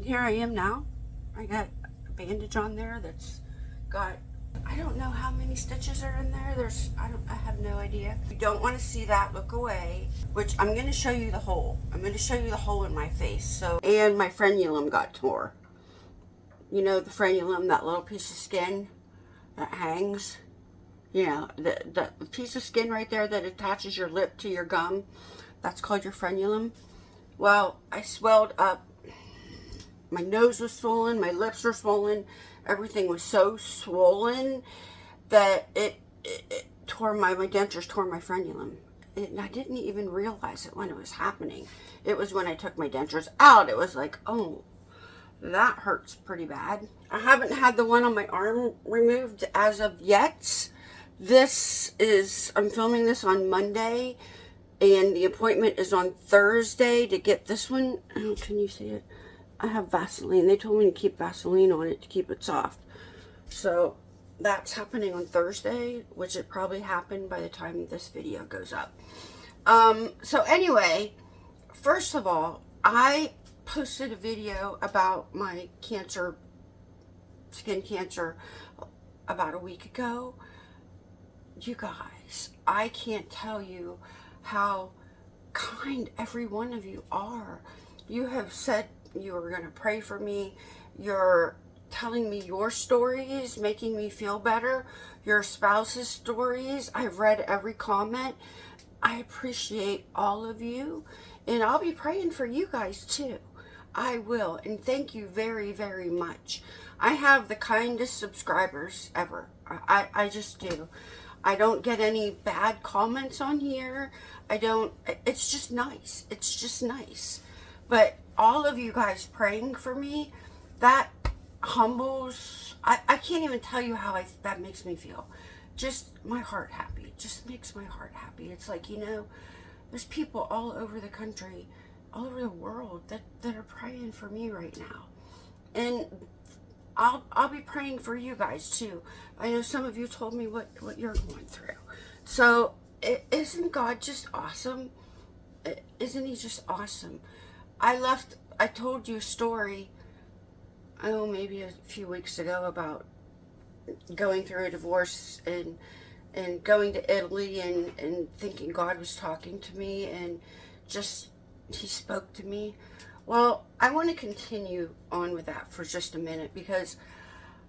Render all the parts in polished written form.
here I am now. I got a bandage on there that's got, I don't know how many stitches are in there. I have no idea. If you don't want to see that, look away, which I'm going to show you the hole. I'm going to show you the hole in my face. So, and my frenulum got tore. You know, the frenulum, that little piece of skin that hangs. You know, the piece of skin right there that attaches your lip to your gum. That's called your frenulum. Well, I swelled up. My nose was swollen, my lips were swollen, everything was so swollen that it tore my dentures tore my frenulum. And I didn't even realize it when it was happening. It was when I took my dentures out, it was like, oh, that hurts pretty bad. I haven't had the one on my arm removed as of yet. I'm filming this on Monday, and the appointment is on Thursday to get this one. Oh, can you see it? I have Vaseline. They told me to keep Vaseline on it to keep it soft. So that's happening on Thursday, which it probably happened by the time this video goes up. So anyway, first of all, I posted a video about my cancer, skin cancer, about a week ago. You guys, I can't tell you how kind every one of you are. You have said you are going to pray for me. You're telling me your stories, making me feel better. Your spouse's stories. I've read every comment. I appreciate all of you. And I'll be praying for you guys too. I will. And thank you very, very much. I have the kindest subscribers ever. I just do. I don't get any bad comments on here. It's just nice. It's just nice. But all of you guys praying for me, that humbles, I can't even tell you how that makes me feel. Just my heart happy. It just makes my heart happy. It's like, you know, there's people all over the country, all over the world that are praying for me right now. And I'll be praying for you guys too. I know some of you told me what you're going through. So isn't God just awesome? Isn't he just awesome? I told you a story, maybe a few weeks ago about going through a divorce and going to Italy and thinking God was talking to me and just, he spoke to me. Well, I want to continue on with that for just a minute because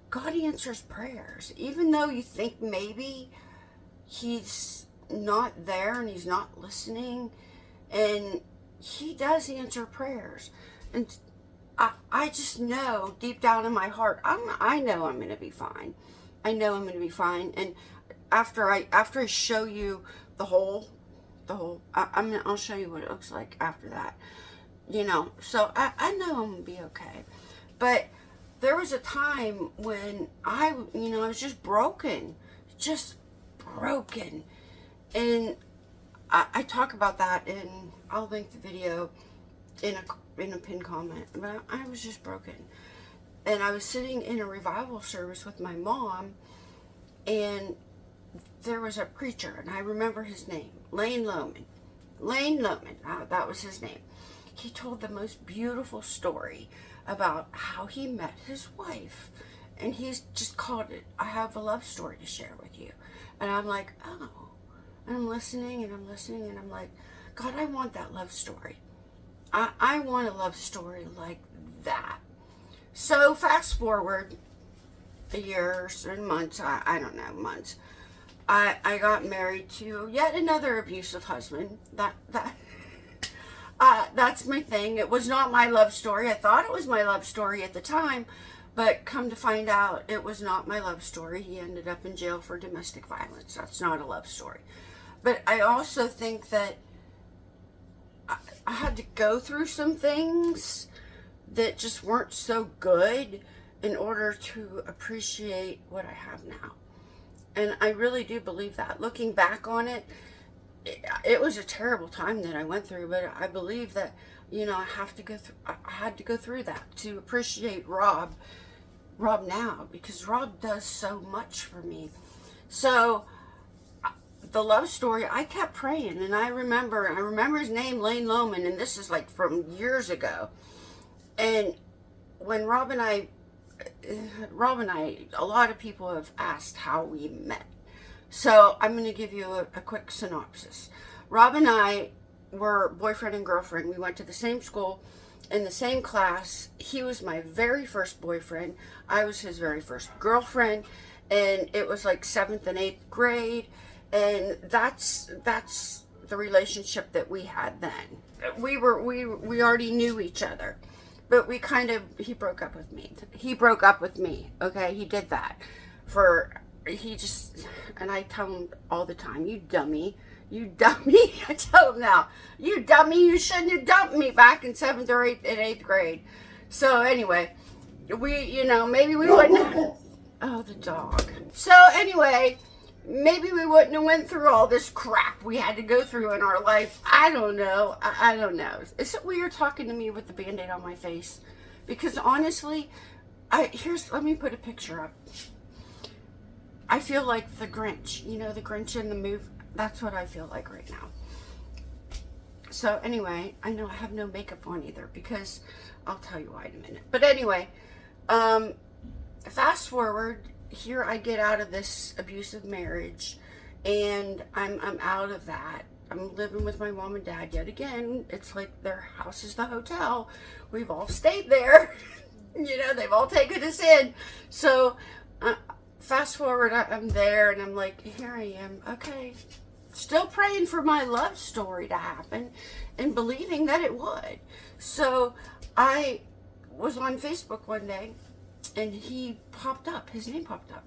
God answers prayers. Even though you think maybe he's not there and he's not listening, and he does answer prayers. And I just know deep down in my heart, I know I'm going to be fine. I know I'm going to be fine. And after I show you the hole, I'll show you what it looks like after that. You know, so I know I'm going to be okay. But there was a time when I was just broken. And I talk about that, and I'll link the video in a pinned comment. But I was just broken. And I was sitting in a revival service with my mom, and there was a preacher, and I remember his name, Lane Lohman. That was his name. He told the most beautiful story about how he met his wife. And he's just called it, I have a love story to share with you. And I'm like, oh. And I'm listening, and I'm like, God, I want that love story. I want a love story like that. So fast forward a year or months, I don't know, months. I got married to yet another abusive husband. That's my thing. It was not my love story. I thought it was my love story at the time, but come to find out, it was not my love story. He ended up in jail for domestic violence. That's not a love story. But I also think that I had to go through some things that just weren't so good in order to appreciate what I have now. And I really do believe that. Looking back on it, it was a terrible time that I went through, but I believe that, I had to go through that to appreciate Rob now, because Rob does so much for me. So the love story, I kept praying, and I remember his name, Lane Lohman, and this is like from years ago. And when Rob and I, a lot of people have asked how we met. So I'm going to give you a quick synopsis. Rob and I were boyfriend and girlfriend. We went to the same school, in the same class. He was my very first boyfriend. I was his very first girlfriend. And it was like 7th and 8th grade. And that's the relationship that we had then. We already knew each other. But he broke up with me. He broke up with me. Okay, he did that. And I tell him all the time, you dummy. You dummy. I tell him now, you dummy, you shouldn't have dumped me back in 7th or 8th grade. So anyway, maybe we wouldn't. Oh, the dog. So anyway, maybe we wouldn't have went through all this crap we had to go through in our life. I don't know. I don't know. Is it weird talking to me with the Band-Aid on my face? Because honestly, let me put a picture up. I feel like the Grinch. You know, the Grinch in the movie. That's what I feel like right now. So anyway, I know I have no makeup on either, because I'll tell you why in a minute. But anyway, fast forward, here I get out of this abusive marriage, and I'm out of that. I'm living with my mom and dad yet again. It's like their house is the hotel. We've all stayed there. They've all taken us in. So fast forward, I'm there, and I'm like, here I am. Okay. Still praying for my love story to happen and believing that it would. So I was on Facebook one day, and he popped up. His name popped up.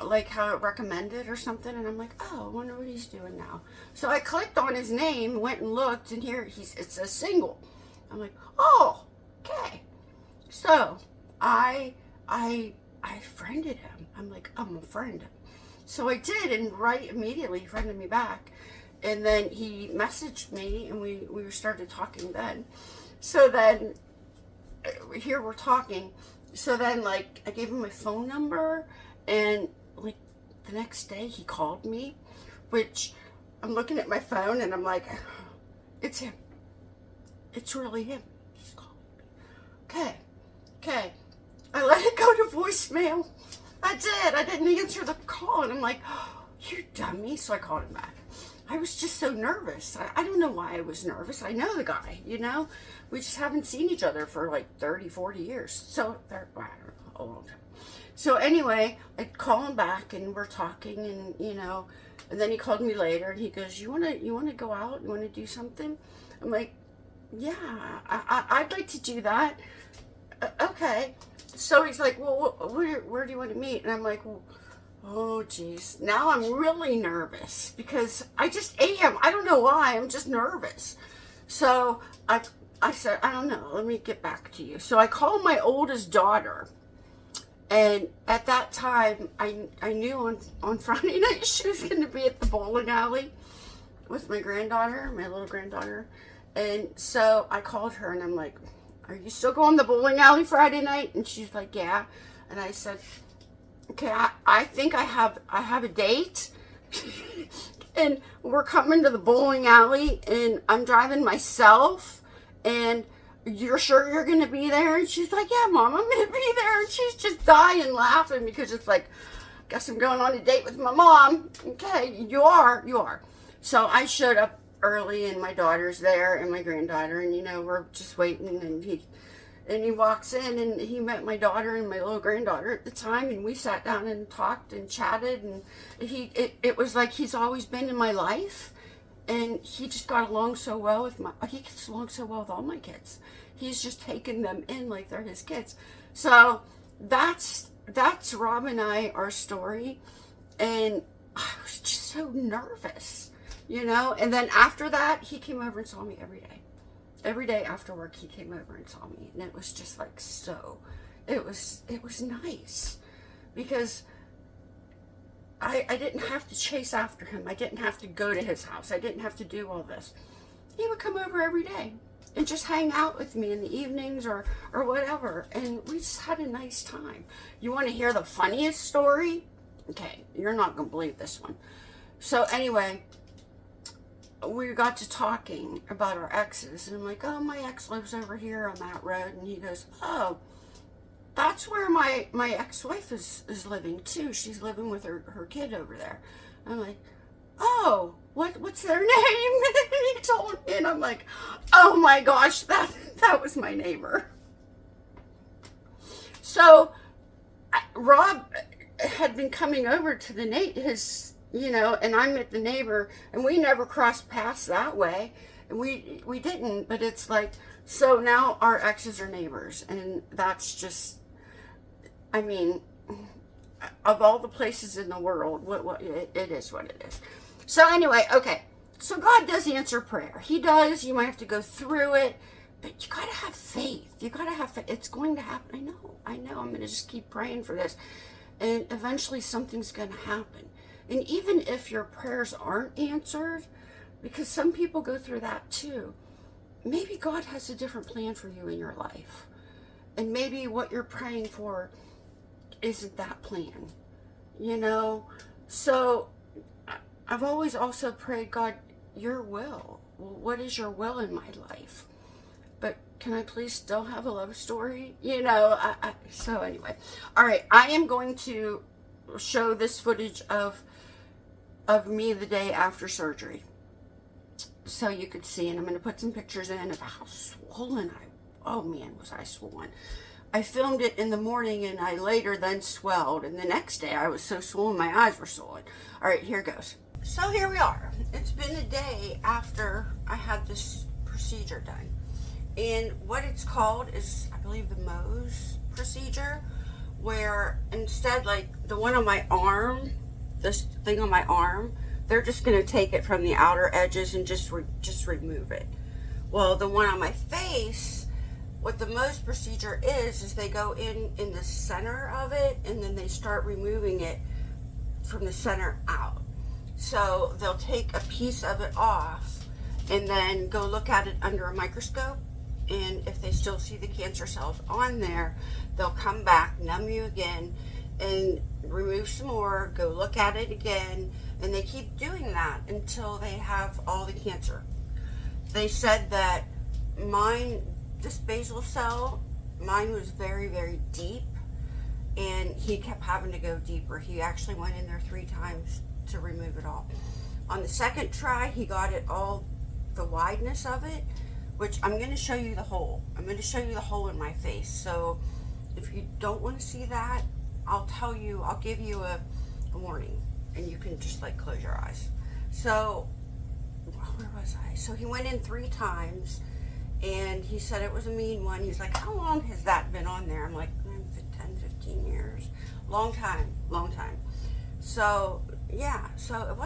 Like how it recommended or something. And I'm like, oh, I wonder what he's doing now. So I clicked on his name, went and looked, and here it says single. I'm like, oh, okay. So I friended him. I'm like, I'm gonna friend him. So I did, and right immediately he friended me back. And then he messaged me, and we started talking then. So then here we're talking. So then, like, I gave him my phone number, and like the next day he called me, which I'm looking at my phone and I'm like, it's him. It's really him. He's calling me. Okay. I let it go to voicemail. I did. I didn't answer the call, and I'm like, oh, you dummy. So I called him back. I was just so nervous. I don't know why I was nervous. I know the guy, We just haven't seen each other for like 30, 40 years. So, I don't know, a long time. So anyway, I call him back, and we're talking, and, and then he called me later, and he goes, you want to go out? You want to do something? I'm like, yeah, I'd like to do that. Okay. So he's like, well, where do you want to meet? And I'm like, well, oh, geez. Now I'm really nervous, because I just am. I don't know why. I'm just nervous. So I said, I don't know. Let me get back to you. So I called my oldest daughter. And at that time, I knew on Friday night she was going to be at the bowling alley with my little granddaughter. And so I called her, and I'm like, are you still going to the bowling alley Friday night? And she's like, yeah. And I said, okay, I think I have a date. And we're coming to the bowling alley, and I'm driving myself, and you're sure you're going to be there? And she's like, yeah, Mom, I'm going to be there. And she's just dying laughing, because it's like, guess I'm going on a date with my mom. Okay, you are. So I showed up early, and my daughter's there, and my granddaughter, and we're just waiting, and he walks in, and he met my daughter and my little granddaughter at the time, and we sat down and talked and chatted, and it was like he's always been in my life, and he just got along so well he gets along so well with all my kids. He's just taken them in like they're his kids. So that's Rob and I, our story, and I was just so nervous. And then after that, he came over and saw me every day. Every day after work, he came over and saw me. And it was just like, it was nice, because I didn't have to chase after him. I didn't have to go to his house. I didn't have to do all this. He would come over every day and just hang out with me in the evenings or whatever. And we just had a nice time. You want to hear the funniest story? Okay, you're not going to believe this one. So anyway, we got to talking about our exes, and I'm like, oh, my ex lives over here on that road, and he goes, oh, that's where my ex-wife is living too. She's living with her kid over there. I'm like, oh, what's their name? And he told me, and I'm like, oh my gosh, that was my neighbor. So Rob had been coming over to his, and I met the neighbor, and we never crossed paths that way, and we didn't. But it's like, so now our exes are neighbors, and that's just, I mean, of all the places in the world, it is what it is. So anyway, okay. So God does answer prayer. He does. You might have to go through it, but you gotta have faith. You gotta have faith. It's going to happen. I know. I'm gonna just keep praying for this, and eventually something's gonna happen. And even if your prayers aren't answered, because some people go through that too, maybe God has a different plan for you in your life, and maybe what you're praying for isn't that plan, So I've always also prayed, God, your will. What is your will in my life? But can I please still have a love story? So anyway, all right, I am going to show this footage of me the day after surgery, so you could see, and I'm going to put some pictures in of how swollen oh man, was I swollen. I filmed it in the morning, and I later then swelled, and the next day I was so swollen my eyes were swollen. All right, here goes. So here we are. It's been a day after I had this procedure done, and what it's called is, I believe, the Mohs procedure, where instead, like the one on my arm, this thing on my arm, they're just going to take it from the outer edges and just remove it. Well, the one on my face, what the Mohs procedure is they go in the center of it, and then they start removing it from the center out. So they'll take a piece of it off and then go look at it under a microscope, and if they still see the cancer cells on there, they'll come back, numb you again, and remove some more, go look at it again, and they keep doing that until they have all the cancer. They said that this basal cell, mine was very, very deep, and he kept having to go deeper. He actually went in there 3 times to remove it all. On the second try, he got it all, the wideness of it, which I'm going to show you the hole. I'm going to show you the hole in my face. So if you don't want to see that, I'll give you a warning, and you can just like close your eyes. So where was I? So he went in 3 times, and he said it was a mean one. He's like, how long has that been on there? I'm like, 10, 15 years. Long time. So yeah, so it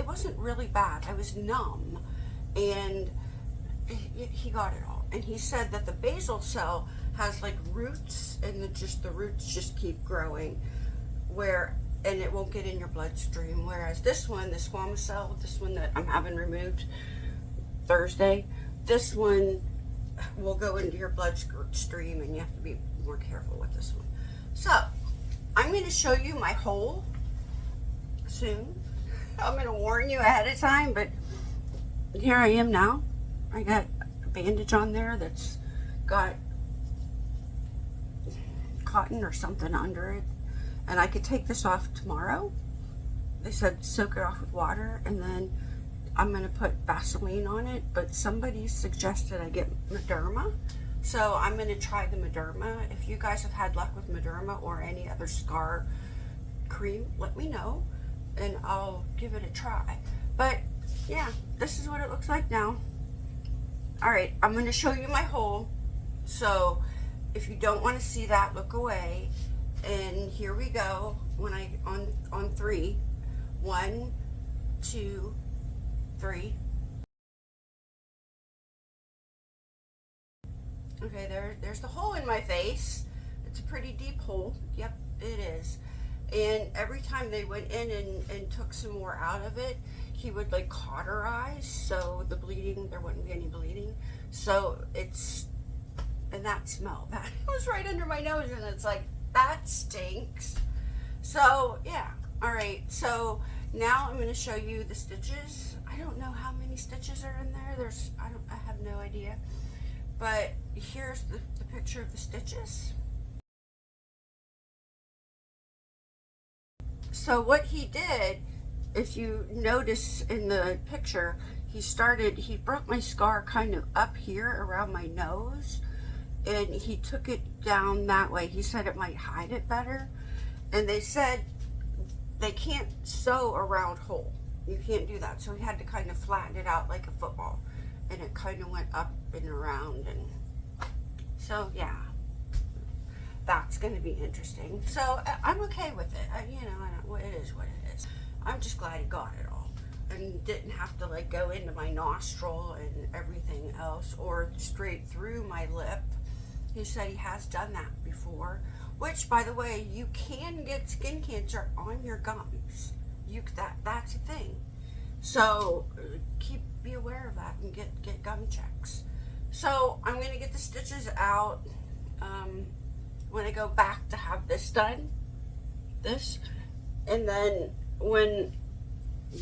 wasn't really bad. I was numb, and he got it all. And he said that the basal cell has like roots, and the roots just keep growing, and it won't get in your bloodstream. Whereas this one, the squamous cell, this one that I'm having removed Thursday, this one will go into your bloodstream, and you have to be more careful with this one. So I'm going to show you my hole soon. I'm going to warn you ahead of time, but here I am now. I got a bandage on there that's got cotton or something under it, and I could take this off tomorrow. They said soak it off with water, and then I'm going to put Vaseline on it, but somebody suggested I get Mederma, so I'm going to try the Mederma. If you guys have had luck with Mederma or any other scar cream, let me know, and I'll give it a try. But yeah, this is what it looks like now. All right, I'm going to show you my hole, so if you don't want to see that, look away. And here we go. When I on 3, 1, 2, 3. Okay, there's the hole in my face. It's a pretty deep hole. Yep, it is. And every time they went in and took some more out of it, he would like cauterize, so the bleeding, there wouldn't be any bleeding. So and that smell, that was right under my nose, and it's like, that stinks. So yeah, all right, so Now I'm going to show you the stitches. I don't know how many stitches are in there. I have no idea. But here's the picture of the stitches. So what he did, if you notice in the picture, he broke my scar kind of up here around my nose, and he took it down that way. He said it might hide it better. And they said they can't sew a round hole. You can't do that. So he had to kind of flatten it out like a football. And it kind of went up and around. And so, yeah, that's going to be interesting. So I'm okay with it. You know, it is what it is. I'm just glad he got it all. And didn't have to like go into my nostril and everything else, or straight through my lip. He said he has done that before. Which, by the way, you can get skin cancer on your gums. That's a thing. So be aware of that and get gum checks. So I'm gonna get the stitches out when I go back to have this done. And then when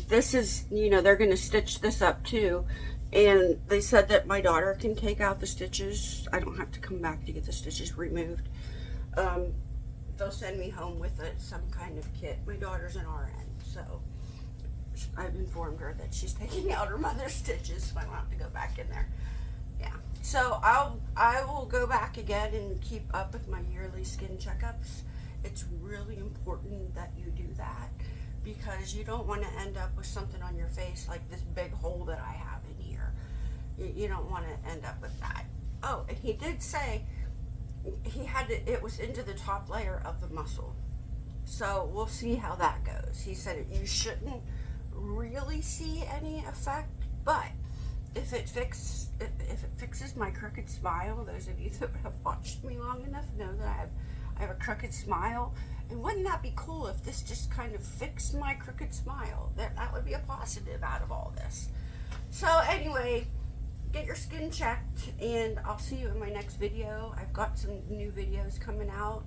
this is, you know, they're gonna stitch this up too. And they said that my daughter can take out the stitches. I don't have to come back to get the stitches removed. They'll send me home with some kind of kit. My daughter's an RN, so I've informed her that she's taking out her mother's stitches, so I don't have to go back in there. Yeah, so I will go back again and keep up with my yearly skin checkups. It's really important that you do that, because you don't want to end up with something on your face like this big hole that I have in here. You don't want to end up with that. Oh, and he did say it was into the top layer of the muscle. So we'll see how that goes. He said you shouldn't really see any effect, but if it fixes my crooked smile, those of you that have watched me long enough know that I have a crooked smile. And wouldn't that be cool if this just kind of fixed my crooked smile? That would be a positive out of all this. So anyway, get your skin checked, and I'll see you in my next video. I've got some new videos coming out,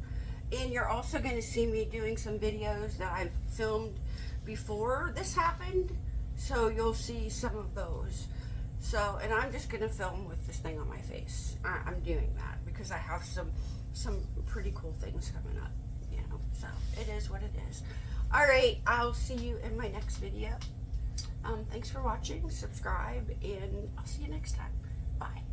and you're also going to see me doing some videos that I've filmed before this happened, so you'll see some of those. So, and I'm just going to film with this thing on my face. I'm doing that because I have some pretty cool things coming up, you know, so it is what it is. All right, I'll see you in my next video. Thanks for watching, subscribe, and I'll see you next time. Bye.